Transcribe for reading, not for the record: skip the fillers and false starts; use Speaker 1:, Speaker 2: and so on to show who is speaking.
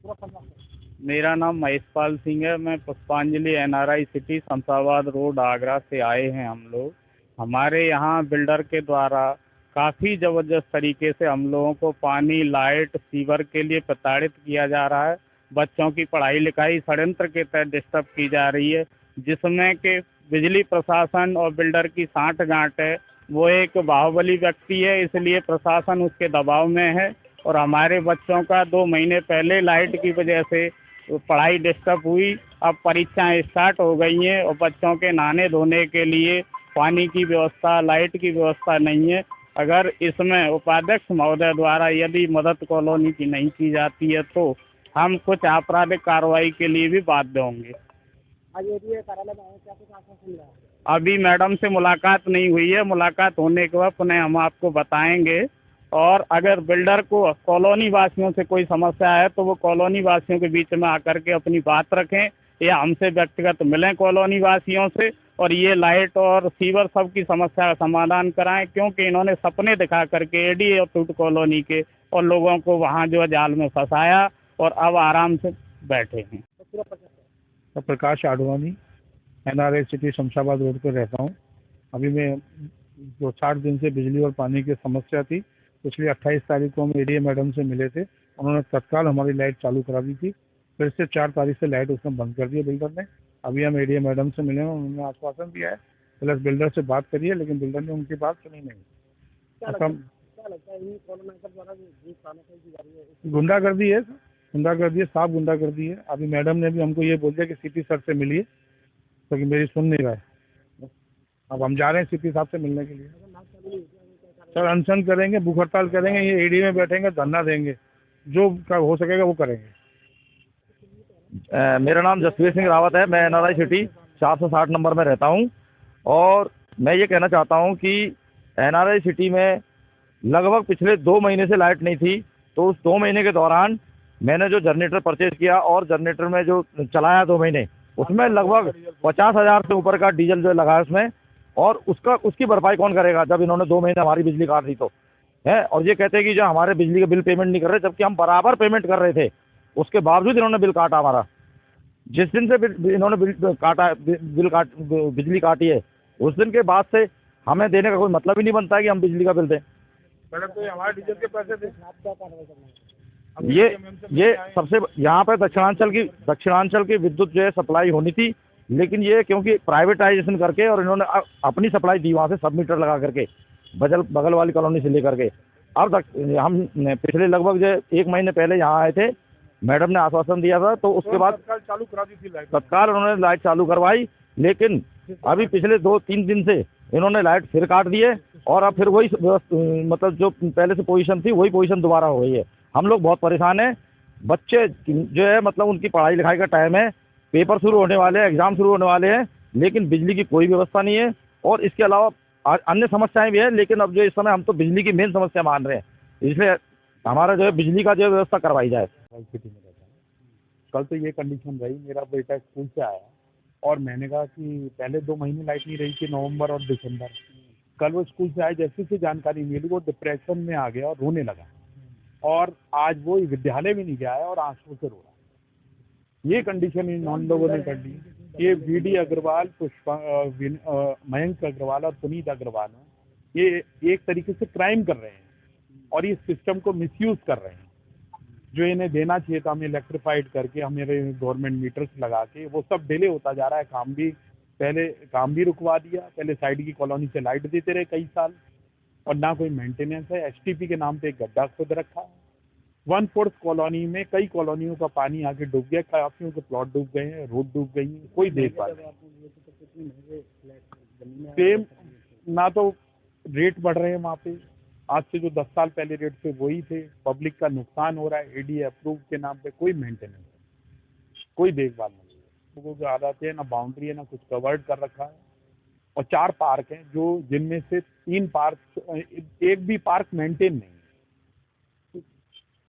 Speaker 1: मेरा नाम महेशपाल सिंह है। मैं पुष्पांजलि NRI city Shamshabad road Agra से आए हैं हम लोग। हमारे यहाँ बिल्डर के द्वारा काफ़ी ज़बरदस्त तरीके से हम लोगों को पानी, लाइट, सीवर के लिए प्रताड़ित किया जा रहा है। बच्चों की पढ़ाई लिखाई षड्यंत्र के तहत डिस्टर्ब की जा रही है, जिसमें कि बिजली प्रशासन और बिल्डर की साठगांठ है। वो एक बाहुबली व्यक्ति है, इसलिए प्रशासन उसके दबाव में है। और हमारे बच्चों का 2 महीने पहले लाइट की वजह से पढ़ाई डिस्टर्ब हुई। अब परीक्षाएं स्टार्ट हो गई हैं और बच्चों के नहाने धोने के लिए पानी की व्यवस्था, लाइट की व्यवस्था नहीं है। अगर इसमें उपाध्यक्ष महोदय द्वारा यदि मदद कॉलोनी की नहीं की जाती है तो हम कुछ आपराधिक कार्रवाई के लिए भी बाध्य होंगे।
Speaker 2: आज एडीए कार्यालय में आए, क्या कुछ आश्वासन मिला?
Speaker 1: अभी मैडम से मुलाकात नहीं हुई है। मुलाकात होने के बाद पुनः हम आपको बताएंगे। और अगर बिल्डर को कॉलोनी वासियों से कोई समस्या है तो वो कॉलोनी वासियों के बीच में आकर के अपनी बात रखें या हमसे व्यक्तिगत मिलें कॉलोनी वासियों से, और ये लाइट और सीवर सब की समस्या का समाधान कराएं, क्योंकि इन्होंने सपने दिखा करके एडी और टूट कॉलोनी के और लोगों को वहाँ जो है जाल में फंसाया और अब आराम से बैठे हैं।
Speaker 3: तो Prakash Advani, NRI city Shamshabad road पर रहता हूँ। अभी मैं 60 दिन से बिजली और पानी की समस्या थी। पिछली 28 तारीख को हम एडीए मैडम से मिले थे। उन्होंने तत्काल हमारी लाइट चालू करा दी थी। फिर से 4 तारीख से लाइट उसने बंद कर दी बिल्डर ने। अभी हम एडीए मैडम से मिले हैं, उन्होंने आश्वासन दिया है प्लस बिल्डर से बात करिए, लेकिन बिल्डर ने उनकी बात सुनी नहीं। गुंडागर्दी है, साफ गुंडागर्दी है। अभी मैडम ने भी हमको ये बोल दिया कि सीपी सर से मिलिए, क्योंकि मेरी सुन नहीं रहा है। अब हम जा रहे हैं सीपी साहब से मिलने के लिए। सर अनशन करेंगे, भूख हड़ताल करेंगे, ये एडी में बैठेंगे, धरना देंगे, जो हो सकेगा वो करेंगे।
Speaker 4: मेरा नाम जसवीर सिंह रावत है। मैं NRI सिटी 460 नंबर में रहता हूं। और मैं ये कहना चाहता हूं कि NRI सिटी में लगभग पिछले 2 महीने से लाइट नहीं थी। तो उस 2 महीने के दौरान मैंने जो जनरेटर परचेज किया और जनरेटर में जो चलाया 2 महीने, उसमें लगभग 50,000 से ऊपर का डीजल जो लगाया उसमें। और उसकी भरपाई कौन करेगा जब इन्होंने 2 महीने हमारी बिजली काट दी तो है। और ये कहते हैं कि जो हमारे बिजली का बिल पेमेंट नहीं कर रहे, जबकि हम बराबर पेमेंट कर रहे थे, उसके बावजूद इन्होंने बिल काटा हमारा। जिस दिन से इन्होंने बिजली काटी है, उस दिन के बाद से हमें देने का कोई मतलब ही नहीं बनता है कि हम बिजली का बिल दें।
Speaker 3: मैडम तो हमारे डीजल के पैसे थे।
Speaker 4: ये सबसे यहाँ पे दक्षिणांचल की विद्युत जो है सप्लाई होनी थी, लेकिन ये क्योंकि प्राइवेटाइजेशन करके और इन्होंने अपनी सप्लाई दी वहाँ से सब मीटर लगा करके बगल वाली कॉलोनी से लेकर के। अब हम पिछले लगभग जो 1 महीने पहले यहाँ आए थे, मैडम ने आश्वासन दिया था, तो उसके बाद
Speaker 3: चालू करा दी थी लाइट।
Speaker 4: तत्काल उन्होंने लाइट चालू करवाई, लेकिन अभी पिछले 2-3 दिन से इन्होंने लाइट फिर काट दी है। और अब फिर वही मतलब जो पहले से पोजीशन थी वही पोजीशन दोबारा हो गई है। हम लोग बहुत परेशान हैं। बच्चे जो है मतलब उनकी पढ़ाई लिखाई का टाइम है, पेपर शुरू होने वाले हैं, एग्जाम शुरू होने वाले हैं, लेकिन बिजली की कोई व्यवस्था नहीं है। और इसके अलावा अन्य समस्याएं भी हैं, लेकिन अब जो इस समय हम तो बिजली की मेन समस्या मान रहे हैं, इसलिए हमारा जो है बिजली का जो व्यवस्था करवाई जाए।
Speaker 3: कल तो ये कंडीशन रही, मेरा बेटा स्कूल से आया और मैंने कहा कि पहले 2 महीने लाइट नहीं रही थी, नवंबर और दिसंबर। कल वो स्कूल से आए, जैसे से जानकारी मिली वो डिप्रेशन में आ गया और रोने लगा। और आज वो विद्यालय में नहीं गया है और आंसू से रो रहा है। ये कंडीशन इन लोगों ने कर दी। ये VD अग्रवाल, मयंक अग्रवाल और पुनीत अग्रवाल हैं, ये एक तरीके से क्राइम कर रहे हैं और ये सिस्टम को मिसयूज कर रहे हैं। जो इन्हें देना चाहिए था हमें इलेक्ट्रीफाइड करके, हमारे गवर्नमेंट मीटर्स लगा के, वो सब डिले होता जा रहा है। काम भी रुकवा दिया। पहले साइड की कॉलोनी से लाइट देते रहे कई साल, और ना कोई मेंटेनेंस है। STP के नाम पे एक गड्ढा खुद रखा है। 1/4 कॉलोनी में कई कॉलोनियों का पानी आके डूब गया, काफियों के प्लॉट डूब गए हैं, रोड डूब गई है, कोई देखभाल नहीं। सेम ना तो रेट बढ़ रहे हैं वहाँ पे, आज से जो 10 साल पहले रेट थे वही थे। पब्लिक का नुकसान हो रहा है। एडी अप्रूव के नाम पे कोई मेंटेनेंस, कोई देखभाल नहीं। लोगों की आदत है, ना बाउंड्री है, ना कुछ कवर्ड कर रखा है। और 4 पार्क हैं, जो जिनमें से 3 पार्क, एक भी पार्क मेंटेन नहीं।